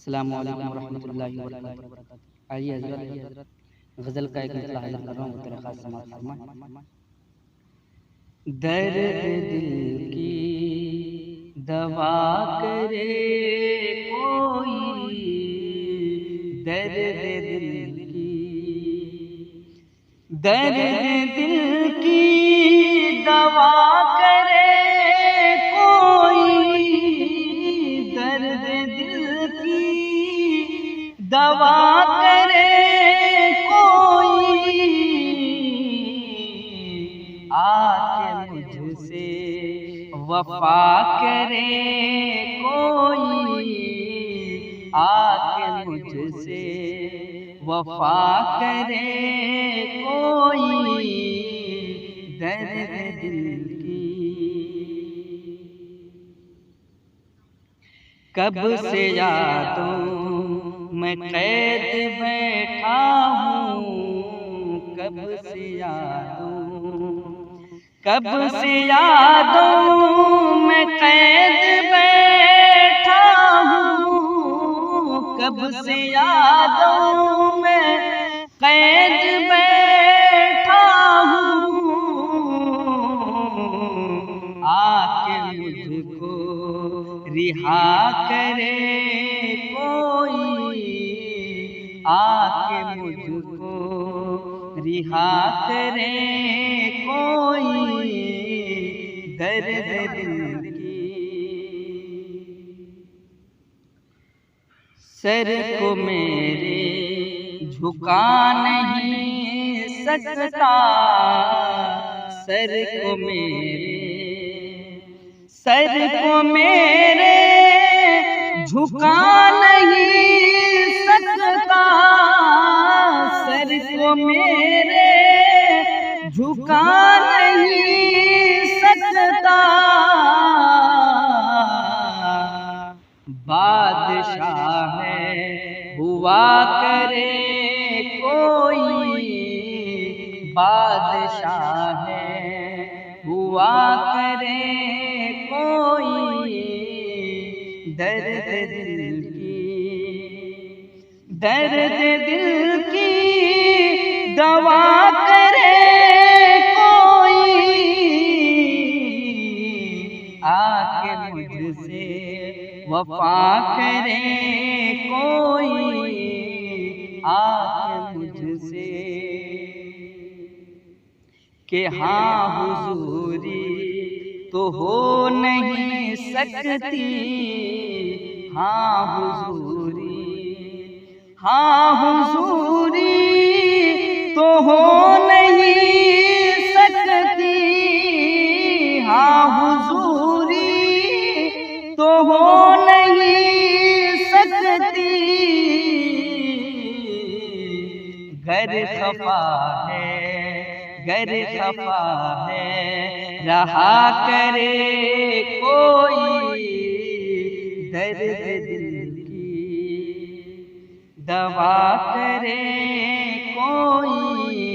अस्सलामु अलैकुम वरहमतुल्लाहि वबरकातुहू। आइए हज़रत गज़ल का एक मिसला हाज़िर कर रहा हूँ, तेरे ख़ास समाअत फरमाएं। दर्द दिल की दवा करे कोई, दर्द दिल की, दर्द दिल की दवा करे कोई, दर्द दिल की दवा करे कोई, आके मुझसे वफा करे कोई, आके मुझसे वफा करे कोई, दर्द दिल की। कब से यादों में कैद बैठा हूँ, कब से यादों में कैद बैठा हूँ, कब से यादों में कैद बैठा हूँ, आके मुझको रिहा करे कोई, आके मुझको रिहा करे कोई, दर्द दिल की। सर को मेरे झुका नहीं सकता, सर को मेरे झुका नहीं सकता, सर को मेरे झुका नहीं सकता, बादशाह है हुआ करे कोई, बादशाह है हुआ करे कोई, दर्द दिल की, दर्द दिल की दवा करे कोई, आके मुझसे वफा करे कोई, आके मुझसे कि हाँ हुजूरी तो हो नहीं सकती, हाँ हुजूरी, हाँ हुजूरी तो हो नहीं सकती, हाँ हुजूरी तो हो नहीं सकती, घर खफा है, घर खफा है रहा करे कोई, दर्द दिल की दवा करे कोई,